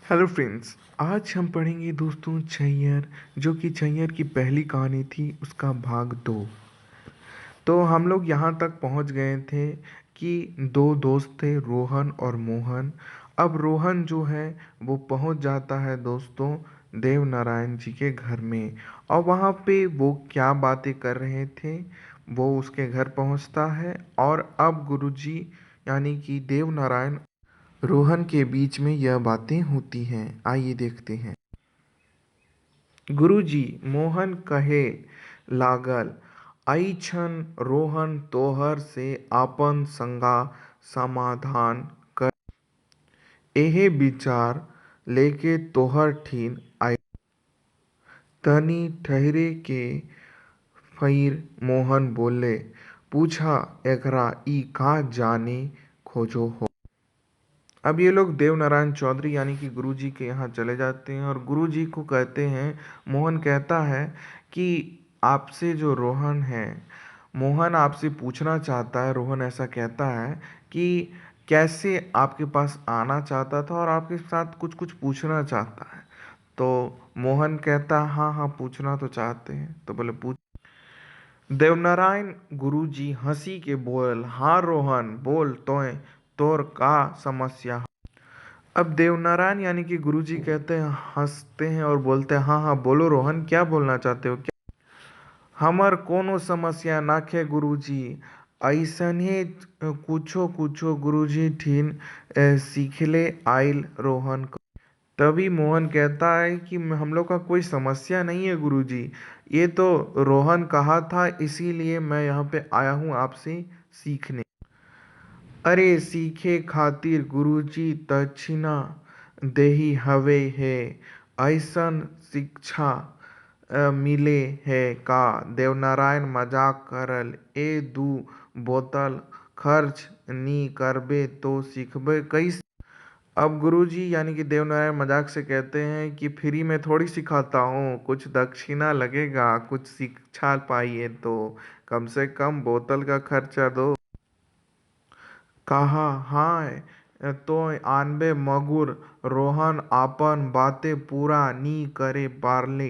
Hello friends. आज हम पढ़ेंगे दोस्तों छैयर, जो कि छैयर की पहली कहानी थी, उसका भाग 2। तो हम लोग यहाँ तक पहुँच गए थे कि दो दोस्त थे, रोहन और मोहन। अब रोहन जो है वो पहुँच जाता है दोस्तों देव नारायण जी के घर में। और वहाँ पे वो क्या बातें कर रहे थे, वो उसके घर पहुँचता है। और अब गुरुजी यानी कि देव नारायण रोहन के बीच में यह बातें होती हैं। आइए देखते हैं। गुरुजी मोहन कहे लागल, अइछन रोहन तोहर से आपन संगा समाधान कर, एहे विचार लेके तोहर ठीन आई। तनी ठहरे के फिर मोहन बोले, पूछा एकरा ई का जाने खोजो हो। अब ये लोग देव नारायण चौधरी यानी कि गुरुजी के यहाँ चले जाते हैं और गुरुजी को कहते हैं। मोहन कहता है कि आपसे जो रोहन है, मोहन आपसे पूछना चाहता है। रोहन ऐसा कहता है कि कैसे आपके पास आना चाहता था और आपके साथ कुछ कुछ पूछना चाहता है। तो मोहन कहता है हाँ हाँ, पूछना तो चाहते हैं। तो बोले पूछ। देवनारायण गुरुजी हंसी के बोल, हाँ रोहन बोल, तोर का समस्या है? अब देवनारायण यानी कि गुरुजी कहते हैं, हंसते हैं और बोलते हैं हाँ हाँ बोलो रोहन, क्या बोलना चाहते हो? क्या हमर कोनो समस्या नाखे गुरुजी, ऐसने कुछो कुछो गुरुजी ठीन सीखले आइल रोहन को। तभी मोहन कहता है कि हम लोग का कोई समस्या नहीं है गुरुजी, ये तो रोहन कहा था, इसीलिए मैं यहाँ पे आया हूँ आपसे सीखने। अरे सीखे खातिर गुरुजी दक्षिणा देही हवे है, ऐसन शिक्षा मिले है का? देवनारायण मजाक करल, ए दू बोतल खर्च नी करबे तो सीखबे कैसे? अब गुरुजी यानी कि देवनारायण मजाक से कहते हैं कि फ्री में थोड़ी सिखाता हूँ, कुछ दक्षिणा लगेगा, कुछ शिक्षा पाइए तो कम से कम बोतल का खर्चा दो। कहा हाँ तो आनबे मगुर। रोहन आपन बातें पूरा नी करे पारले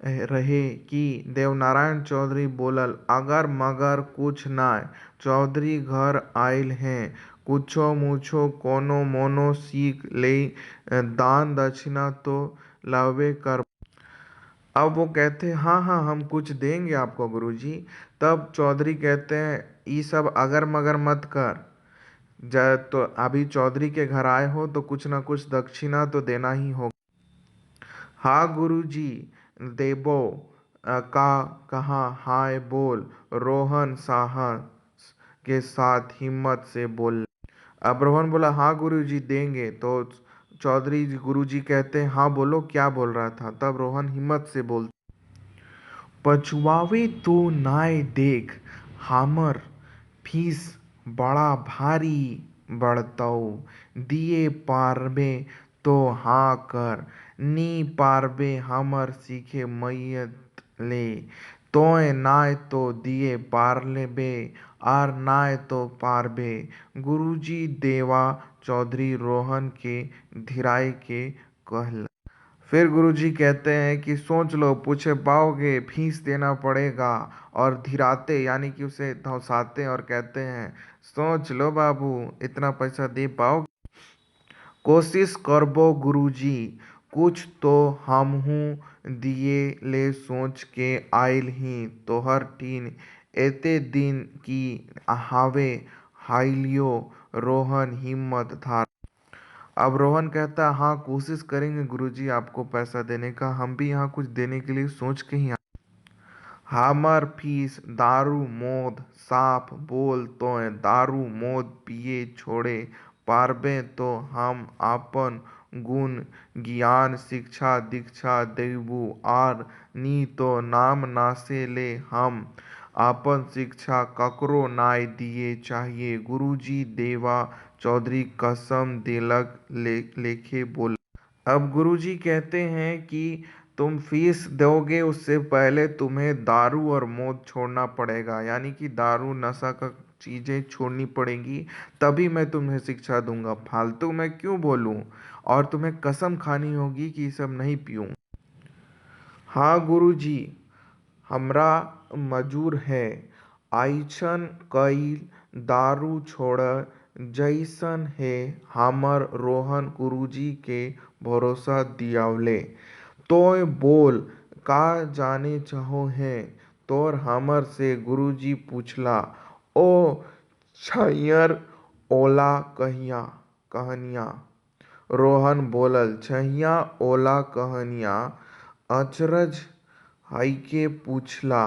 रहे कि देवनारायण चौधरी बोलल, अगर मगर कुछ नाय, चौधरी घर आइल हैं, कुछो मुछो कोनो मोनो सीख ले, दान दक्षिणा तो लवे कर। अब वो कहते हैं हाँ हाँ हम कुछ देंगे आपको गुरुजी। तब चौधरी कहते हैं ये सब अगर मगर मत कर, जब तो अभी चौधरी के घर आए हो तो कुछ ना कुछ दक्षिणा तो देना ही होगा। हाँ गुरुजी देबो। का कहाँ हाय बोल, रोहन साहस के साथ हिम्मत से बोल। अब रोहन बोला हाँ गुरुजी देंगे। तो चौधरी गुरुजी कहते हैं हाँ बोलो क्या बोल रहा था। तब रोहन हिम्मत से बोल, पछुआवे तो नाय देख, हमर फीस बड़ा भारी बढ़तौ, दिए पारबे तो हाँ कर, नी पारबे हमर सीखे मैयत ले, तोय नाय तो दिए पारबे आर नाय तो पारबे। गुरुजी देवा चौधरी रोहन के धीराई के कहला। फिर गुरुजी कहते हैं कि सोच लो, पूछे पाओगे, फीस देना पड़ेगा। और धीराते यानी कि उसे धौंसाते और कहते हैं सोच लो बाबू, इतना पैसा दे पाओगे? कोशिश करबो गुरुजी, कुछ तो हमहू दिए ले सोच के आइल ही तोहर टीन, एते दिन की हावे हाइलियो। रोहन हिम्मत धार। अब रोहन कहता है हाँ कोशिश करेंगे गुरुजी आपको पैसा देने का, हम भी यहाँ कुछ देने के लिए सोच के ही हमर फीस दारू मोद साफ बोल, तो दारू मोद पिए छोड़े पारबे तो हम आपन गुण ज्ञान शिक्षा दीक्षा देबू, आर नी तो नाम नासे ले हम आपन शिक्षा ककरो नाय दिए चाहिए। गुरुजी देवा चौधरी कसम दिलक लेखे बोल। अब गुरुजी कहते हैं कि तुम फीस दोगे उससे पहले तुम्हें दारू और मौत छोड़ना पड़ेगा, यानी कि दारू नशा का चीज़ें छोड़नी पड़ेंगी, तभी मैं तुम्हें शिक्षा दूंगा। फालतू मैं क्यों बोलूं? और तुम्हें कसम खानी होगी कि ये सब नहीं पीऊँ। हाँ गुरुजी, हमरा मंजूर है। अइसन कईल दारू छोड़ जइसन है हमर रोहन गुरुजी के भरोसा दियावले। तोय बोल का जाने चाहो है? तोर हमर से गुरुजी पूछला। ओ छैयर ओला कहनिया। रोहन बोलल, छैया ओला कहनिया। अचरज हइके पूछला।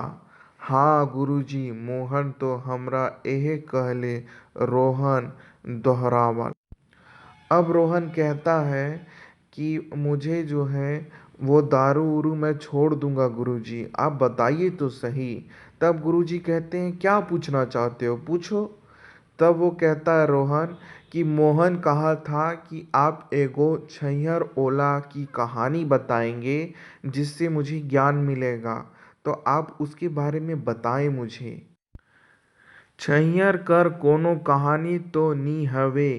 हाँ गुरुजी, मोहन तो हमरा एहे कहले। रोहन दोहरावल। अब रोहन कहता है कि मुझे जो है वो दारू उरू मैं छोड़ दूंगा गुरुजी, आप बताइए तो सही। तब गुरुजी कहते हैं, क्या पूछना चाहते हो, पूछो। तब वो कहता है रोहन कि मोहन कहा था कि आप एगो छैहर ओला की कहानी बताएंगे जिससे मुझे ज्ञान मिलेगा, तो आप उसके बारे में बताएं मुझे। छैहर कर कोनो कहानी तो नी हवे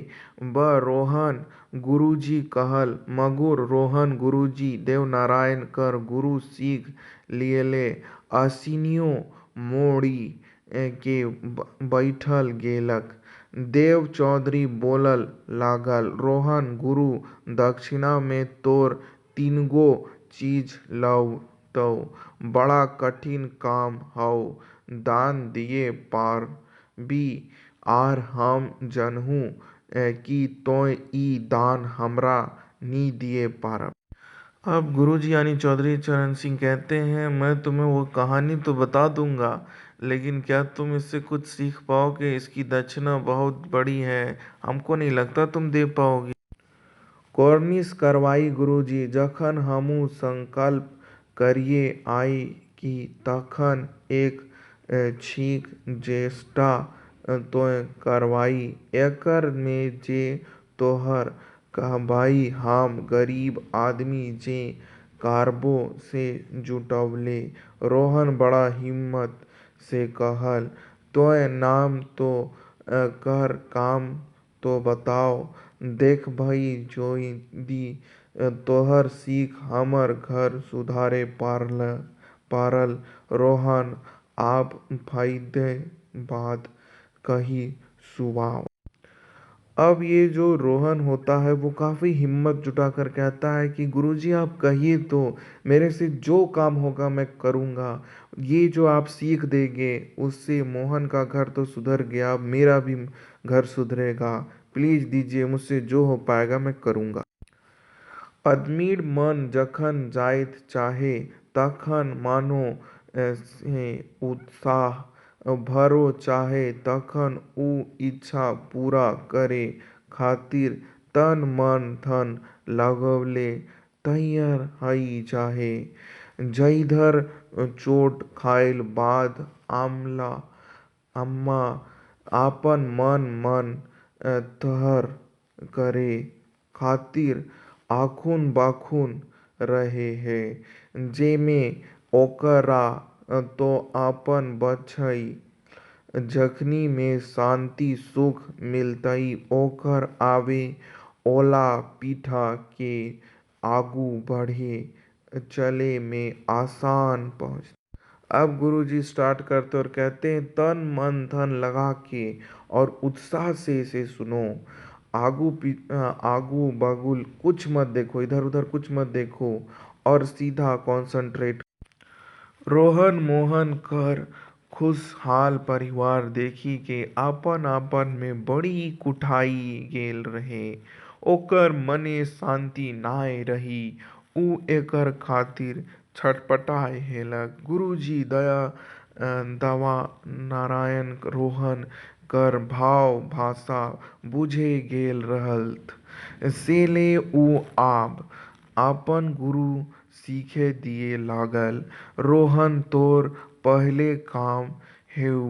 ब रोहन गुरुजी कहल, मगुर रोहन गुरुजी देवनारायण कर गुरु सीख लियले। असिनियो मोड़ी के बैठल गेलक। देव चौधरी बोलल लागल, रोहन गुरु, दक्षिणा में तोर तीनगो चीज लव तो बड़ा कठिन काम हौ। दान दिए पारबी आर हम जनहूँ कि तोय ई दान हमरा नी दिए पारब। अब गुरुजी यानी चौधरी चरण सिंह कहते हैं, मैं तुम्हें वो कहानी तो बता दूंगा, लेकिन क्या तुम इससे कुछ सीख पाओगे? इसकी दक्षिणा बहुत बड़ी है, हमको नहीं लगता तुम दे पाओगे। कोर्निश करवाई गुरुजी, जखन हमू संकल्प करिए आई कि तखन एक छीक चेष्टा तोय करवाई। एकर में जे तोहर कहबाई हम गरीब आदमी जे कारबो से जुटवले। रोहन बड़ा हिम्मत से कहल, तोय नाम तो कर काम तो बताओ। देख भई जोदी तोहर सीख हमर घर सुधारे पारल। रोहन आप फायदे बात कही सुवाव। अब ये जो रोहन होता है वो काफ़ी हिम्मत जुटाकर कहता है कि गुरुजी आप कहिए तो, मेरे से जो काम होगा मैं करूँगा। ये जो आप सीख देंगे उससे मोहन का घर तो सुधर गया, मेरा भी घर सुधरेगा। प्लीज़ दीजिए, मुझसे जो हो पाएगा मैं करूँगा। आदमीर मन जखन जाइत चाहे तखन मानो से उत्साह भरो चाहे तखन ऊ इच्छा पूरा करे खातिर तन मन धन लगवले तैयार हई चाहे। जइधर चोट खाइल बाद अम्मा आपन मन तहर करे खातिर आखुन बाखुन रहे है, जेमे ओकरा तो आपन बचई जखनी में शांति सुख मिलतई ओकर आवे ओला पीठा के आगू बढ़े चले में आसान पहुँच। अब गुरुजी स्टार्ट करते और कहते हैं, तन मन धन लगा के और उत्साह से इसे सुनो। आगू बगुल कुछ मत देखो, इधर उधर कुछ मत देखो और सीधा कंसंट्रेट। रोहन मोहन कर खुशहाल परिवार देखी के आपन आपन में बड़ी कुठाई गेल रहे। ओकर मने शांति नाय रही। ऊ एकर खातिर छटपटाए हेलक। गुरुजी दवा नारायण रोहन कर भाव भाषा बुझे गेल रहलथ। सेले ऊ आब आपन गुरु सीखे दिए लागल। रोहन तोर पहले काम हेउ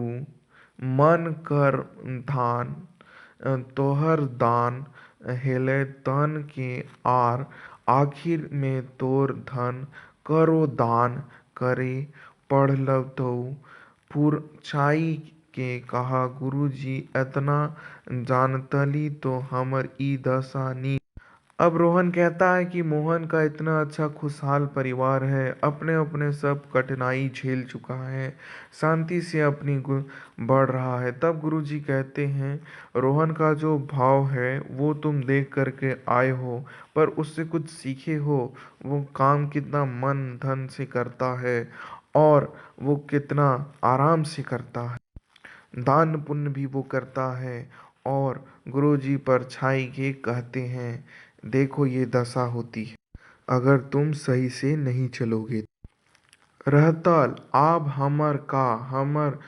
मन कर धान, तोहर दान हेले तन के आर आखिर में तोर धन करो दान करे पड़लतौ। पुरछाई के कहा, गुरुजी एतना जानतली तो हमर ई दशा नी। अब रोहन कहता है कि मोहन का इतना अच्छा खुशहाल परिवार है, अपने अपने सब कठिनाई झेल चुका है, शांति से अपनी बढ़ रहा है। तब गुरुजी कहते हैं, रोहन का जो भाव है वो तुम देख करके आए हो, पर उससे कुछ सीखे हो। वो काम कितना मन धन से करता है और वो कितना आराम से करता है, दान पुण्य भी वो करता है। और गुरुजी परछाई के कहते हैं, देखो ये दशा होती है अगर तुम सही से नहीं चलोगे। रहतल आब हमर का हमर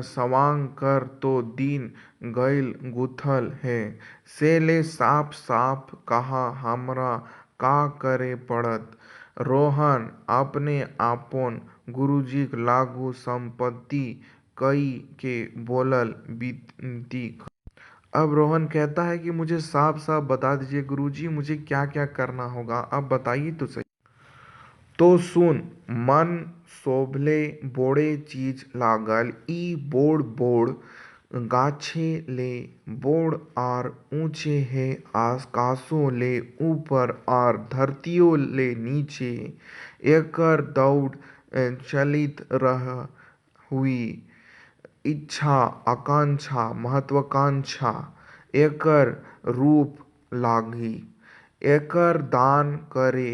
सवांग कर तो दिन गइल गुथल है, से ले साफ साफ कहा हमरा का करे पड़त। रोहन अपने आपन गुरुजी लागू संपत्ति कई के बोलल विनती। अब रोहन कहता है कि मुझे साफ साफ बता दीजिए गुरुजी, मुझे क्या क्या करना होगा, आप बताइए तो सही। तो सुन, मन शोभले बोड़े चीज लागल, ई बोड़ बोड़ गाछे ले बोड़ आर ऊंचे है, आकाशों ले ऊपर आर धरतियों ले नीचे। एकर दौड़ चलित रह हुई इच्छा आकांक्षा महत्वाकांक्षा एकर रूप लागी। एकर दान करे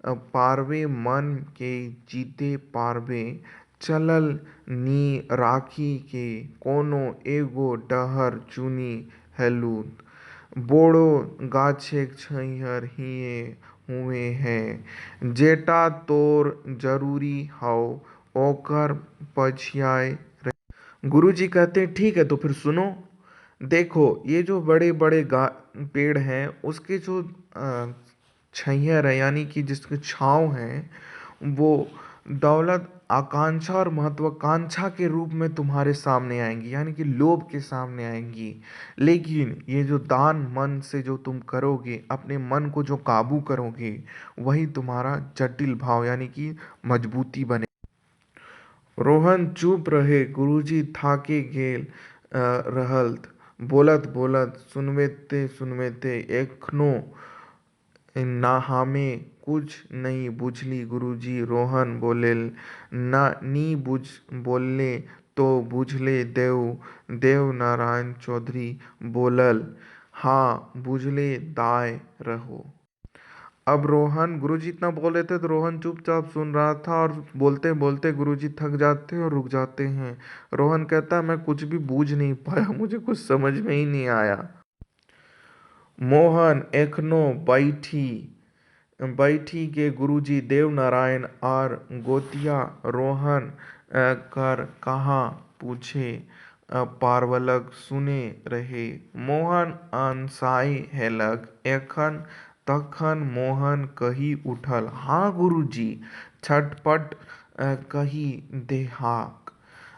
पारवे मन के जीते पारवे, चलल नी राखी के कोनो एगो डहर चुनी हेलुन। बोड़ो गाछेक छइहर हिए हुए हैं, जेटा तोर जरूरी हौ ओकर पछियाए। गुरुजी कहते हैं, ठीक है तो फिर सुनो। देखो ये जो बड़े बड़े पेड़ हैं उसके जो छैयर है यानी कि जिसके छाँव हैं, वो दौलत आकांक्षा और महत्वाकांक्षा के रूप में तुम्हारे सामने आएंगी, यानी कि लोभ के सामने आएंगी। लेकिन ये जो दान मन से जो तुम करोगे, अपने मन को जो काबू करोगे, वही तुम्हारा जटिल भाव यानी कि मजबूती बने। रोहन चुप रहे। गुरुजी थाके गेल रहलथ। बोलत बोलत सुनबेते सुनबेते एखनो हमे कुछ नहीं बुझली गुरुजी। रोहन बोलेल, ना नी बुझ बोलले तो बुझले देव। देव नारायण चौधरी बोलल, हाँ बुझले दाय रहो। अब रोहन, गुरुजी इतना बोल रहे थे तो रोहन चुपचाप सुन रहा था, और बोलते बोलते गुरुजी थक जाते हैं और रुक जाते हैं। रोहन कहता है, मैं कुछ भी बूझ नहीं पाया, मुझे कुछ समझ में ही नहीं आया। मोहन एखनो बैठी बैठी के गुरुजी देवनारायण और गोतिया रोहन कर कहा पूछे पारवलक सुने रहे। मोहन अनसाई हेलक। एखन तखन मोहन कही उठल, हाँ गुरुजी। छटपट कही देहाक।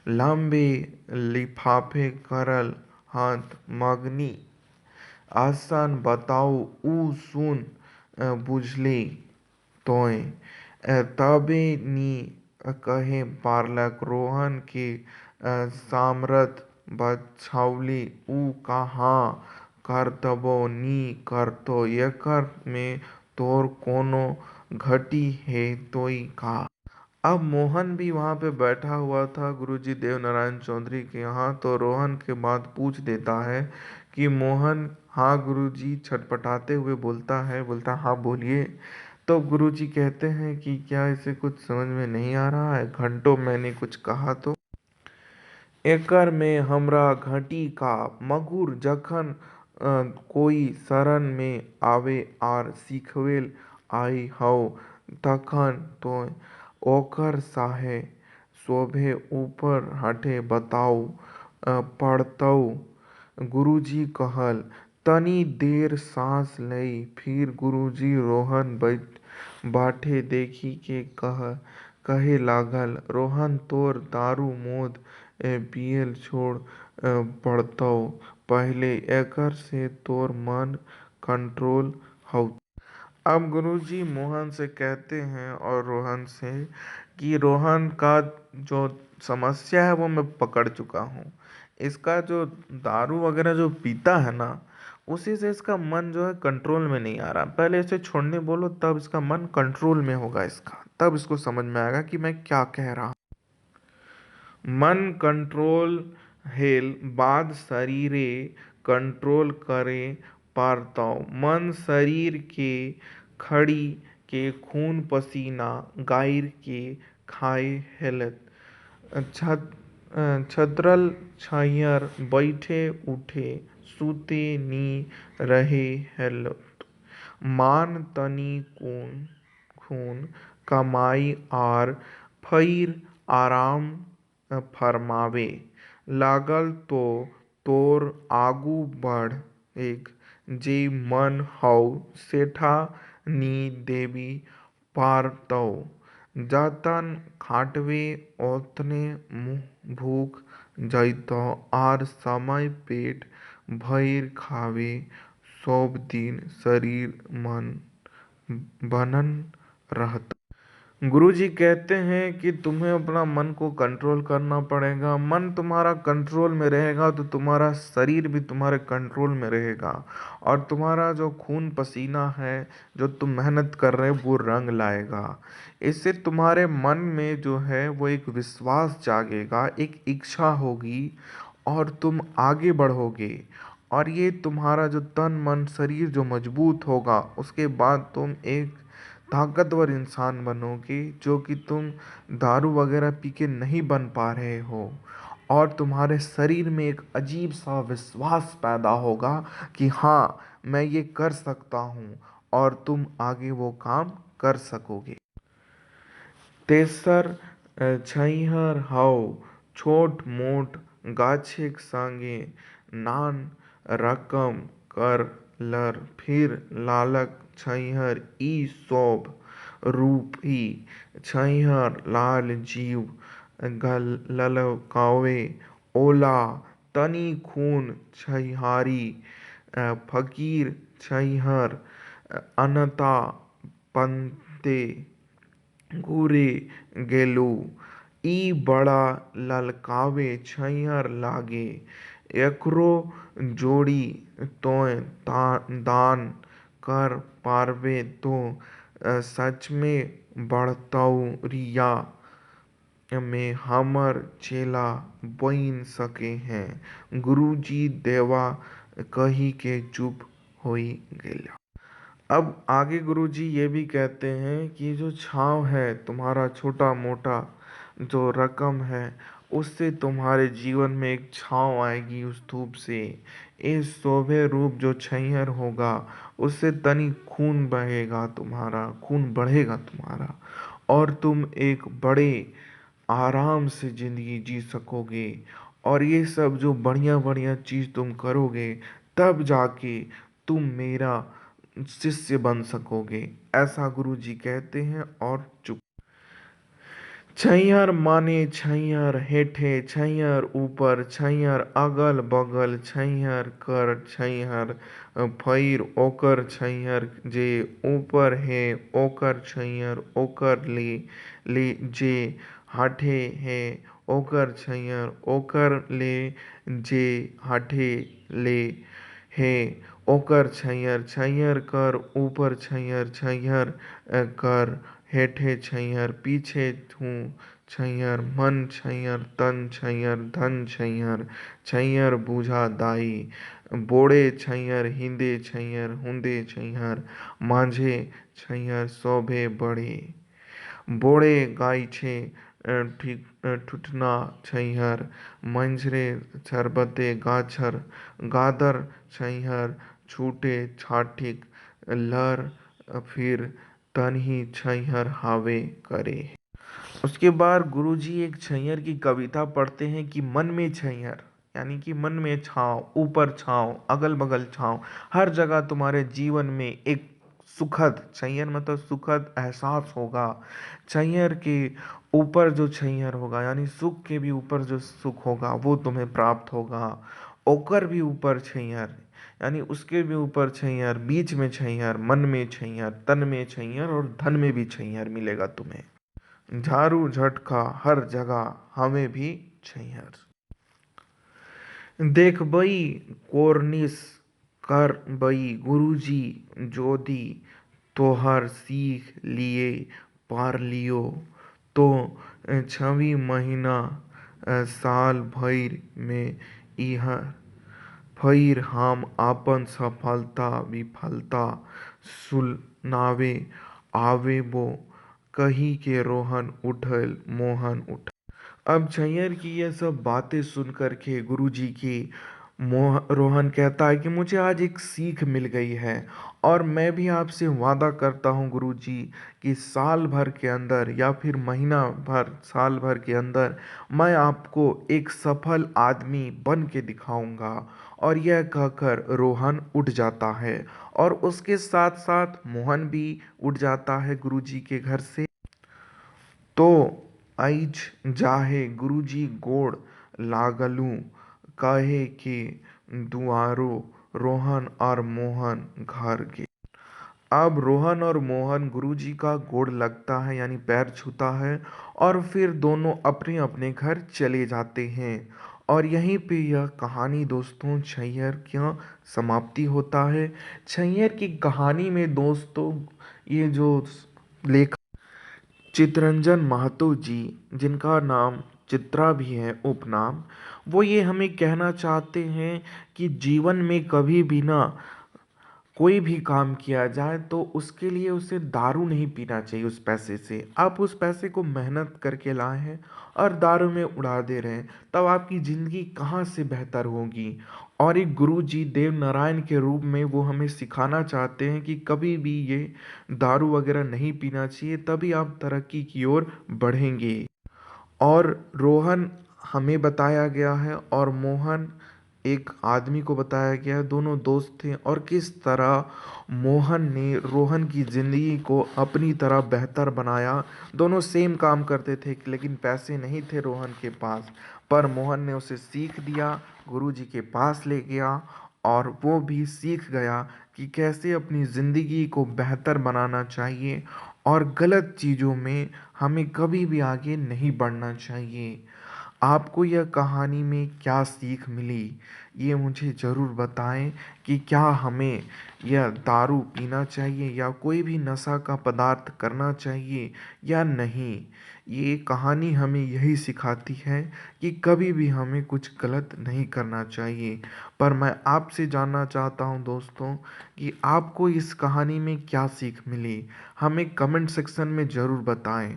लंबे लिफाफे करल हाथ मगनी आसन बताऊ ऊ सुन बुझले तोय। तबे नी कहे पारलक रोहन के सामर्थ बछाउली ऊ कहाँ करतबो नी करतो, एकर में तोर कोनो घटी है तोई का। अब मोहन भी वहां पे बैठा हुआ था गुरुजी देवनारायण चौधरी के यहाँ, तो रोहन के बात पूछ देता है कि मोहन, हाँ गुरुजी, छटपटाते हुए बोलता हाँ बोलिए। तो गुरुजी कहते हैं कि क्या इसे कुछ समझ में नहीं आ रहा है, घंटों मैंने कुछ कहा तो। एकर में हमरा घटी का मगुर जखन कोई शरण में आवे आर सिखवेल आई हौ, तखन तो ओकर साहे शोभे ऊपर हटे बताऊ पड़तौ। गुरुजी कहल, तनी देर सांस लई। फिर गुरुजी रोहन बाटे देखी के कहे लागल, रोहन तोर दारू मोद पियल छोड़ पड़तौ पहले, एकर से तोर मन कंट्रोल हौ। अब गुरुजी मोहन से कहते हैं और रोहन से कि रोहन का जो समस्या है वो मैं पकड़ चुका हूँ। इसका जो दारू वगैरह जो पीता है ना, उसी से इसका मन जो है कंट्रोल में नहीं आ रहा। पहले इसे छोड़ने बोलो, तब इसका मन कंट्रोल में होगा इसका, तब इसको समझ में आएगा कि मैं क्या कह रहा हूँ। मन कंट्रोल हेल बाद शरीरे कंट्रोल करे पारतौ। मन शरीर के खड़ी के खून पसीना गाइर के खाए हेलत। छत छतरल छाहियर बैठे उठे सूते नी रहे हेलत। मान तनी खून खून कमाई आर फईर आराम फरमावे लागल तो तोर आगू बढ़ एक जे मन हौ सेठा नी देवी पारतौ। जतन खाटवे ओतने मुँह भूख जैतौ आर समय पेट भइर खावे सब दिन शरीर मन बनन रहता। गुरुजी कहते हैं कि तुम्हें अपना मन को कंट्रोल करना पड़ेगा। मन तुम्हारा कंट्रोल में रहेगा तो तुम्हारा शरीर भी तुम्हारे कंट्रोल में रहेगा, और तुम्हारा जो खून पसीना है, जो तुम मेहनत कर रहे हो, वो रंग लाएगा। इससे तुम्हारे मन में जो है वो एक विश्वास जागेगा, एक इच्छा होगी, और तुम आगे बढ़ोगे। और ये तुम्हारा जो तन मन शरीर जो मजबूत होगा, उसके बाद तुम एक ताकतवर इंसान बनोगे, जो कि तुम दारू वगैरह पी के नहीं बन पा रहे हो। और तुम्हारे शरीर में एक अजीब सा विश्वास पैदा होगा कि हाँ, मैं ये कर सकता हूँ, और तुम आगे वो काम कर सकोगे। तेसर छहियर हौ छोट मोट गाछेक संगे नान रकम कर लर फिर लालक छहियर ई सब रूपी छहियर लाल जीव ललकावे ओला तनी खून छहियारी फकीर छहियर अनता पंते घूरे गेलू ई बड़ा ललकावे छहियर लागे। एकरो जोड़ी तोय दान कर पारबे तो सच में बढ़तौरिया में हमर चेला बन सके हैं। गुरुजी देवा कही के चुप होई गेला। अब आगे गुरुजी ये भी कहते हैं कि जो छाँव है तुम्हारा छोटा मोटा जो रकम है, उससे तुम्हारे जीवन में एक छाँव आएगी उस धूप से। इस शोभे रूप जो छैहर होगा, उससे तनी खून बहेगा, तुम्हारा खून बढ़ेगा तुम्हारा, और तुम एक बड़े आराम से ज़िंदगी जी सकोगे। और ये सब जो बढ़िया बढ़िया चीज़ तुम करोगे, तब जाके तुम मेरा शिष्य बन सकोगे, ऐसा गुरुजी कहते हैं। और चुप। छैहर माने छैहर हेठे छैहर ऊपर छैहर अगल बगल छैहर कर छैहर फईर ओकर छैहर जे ऊपर है ओकर छैहर ओकर ले जे हाथे है ओकर छैहर ओकर ले जे हाथे ले है ओकर छैहर छैहर कर ऊपर छैहर छैहर कर हेठे छैहर पीछे हूँ छैहर मन छैहर तन छैहर धन छैहर छैहर बूझा दाई बोड़े छैहर हिंदे छैहर हुंदे छैहर माझे छैहर शोभे बड़े बोड़े गाय छे ठुठना छैहर मंझरे छरबते गाछर गादर छैहर छूटे छाटिक लर फिर तन्ही छैहर हावे करे। उसके बाद गुरुजी एक छैहर की कविता पढ़ते हैं कि मन में छैहर, यानी कि मन में छाँव, ऊपर छाँव, अगल बगल छाँव, हर जगह तुम्हारे जीवन में एक सुखद छैहर मतलब सुखद एहसास होगा। छैहर के ऊपर जो छैहर होगा, यानी सुख के भी ऊपर जो सुख होगा, वो तुम्हें प्राप्त होगा। ओकर भी ऊपर छैहर, यानी उसके भी ऊपर छैहर, बीच में छैहर, मन में छैहर, तन में छैहर, और धन में भी छैहर मिलेगा तुम्हें। झाड़ू झटका हर जगह हमें भी छैहर। देख बई कोरनिस कर बई गुरुजी जोदी तोहर सीख लिए पार लियो तो 6 महीना साल भइर में इहर फिर हम आपन सफलता विफलता सुनावे आवेबो कही के रोहन उठल मोहन उठल। अब छैयर की ये सब बातें सुन कर के गुरुजी की रोहन कहता है कि मुझे आज एक सीख मिल गई है और मैं भी आपसे वादा करता हूँ गुरुजी कि साल भर के अंदर या फिर महीना भर साल भर के अंदर मैं आपको एक सफल आदमी बन के दिखाऊंगा। और यह कहकर रोहन उठ जाता है और उसके साथ साथ मोहन भी उठ जाता है गुरुजी के घर से। तो आइज जाहे गुरुजी गोड़ लागलू कहे के दुआरो रोहन और मोहन घर गे। अब रोहन और मोहन गुरुजी का गोड़ लगता है यानी पैर छूता है और फिर दोनों अपने अपने घर चले जाते हैं। और यहीं पे यह कहानी दोस्तों छैयर क्या समाप्ति होता है। छैयर की कहानी में दोस्तों ये जो लेखक चितरंजन महतो जी जिनका नाम चित्रा भी है उपनाम, वो ये हमें कहना चाहते हैं कि जीवन में कभी भी ना कोई भी काम किया जाए तो उसके लिए उसे दारू नहीं पीना चाहिए। उस पैसे से आप उस पैसे को मेहनत करके लाए हैं और दारू में उड़ा दे रहे हैं, तब आपकी ज़िंदगी कहाँ से बेहतर होगी। और एक गुरु जी देव नारायण के रूप में वो हमें सिखाना चाहते हैं कि कभी भी ये दारू वगैरह नहीं पीना चाहिए, तभी आप तरक्की की ओर बढ़ेंगे। और रोहन हमें बताया गया है और मोहन एक आदमी को बताया गया है, दोनों दोस्त थे और किस तरह मोहन ने रोहन की ज़िंदगी को अपनी तरह बेहतर बनाया। दोनों सेम काम करते थे लेकिन पैसे नहीं थे रोहन के पास, पर मोहन ने उसे सीख दिया, गुरुजी के पास ले गया और वो भी सीख गया कि कैसे अपनी ज़िंदगी को बेहतर बनाना चाहिए और गलत चीज़ों में हमें कभी भी आगे नहीं बढ़ना चाहिए। आपको यह कहानी में क्या सीख मिली ये मुझे ज़रूर बताएं कि क्या हमें यह दारू पीना चाहिए या कोई भी नशा का पदार्थ करना चाहिए या नहीं। ये कहानी हमें यही सिखाती है कि कभी भी हमें कुछ गलत नहीं करना चाहिए। पर मैं आपसे जानना चाहता हूँ दोस्तों कि आपको इस कहानी में क्या सीख मिली, हमें कमेंट सेक्शन में ज़रूर बताएं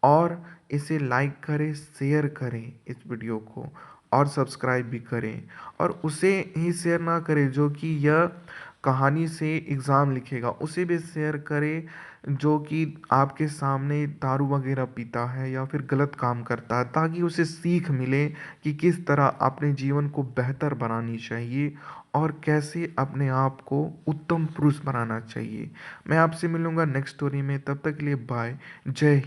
और इसे लाइक करें, शेयर करें इस वीडियो को और सब्सक्राइब भी करें। और उसे ही शेयर ना करें जो कि यह कहानी से एग्ज़ाम लिखेगा, उसे भी शेयर करें जो कि आपके सामने दारू वगैरह पीता है या फिर गलत काम करता है, ताकि उसे सीख मिले कि किस तरह अपने जीवन को बेहतर बनानी चाहिए और कैसे अपने आप को उत्तम पुरुष बनाना चाहिए। मैं आपसे मिलूँगा नेक्स्ट स्टोरी में, तब तक के लिए बाय, जय हिंद।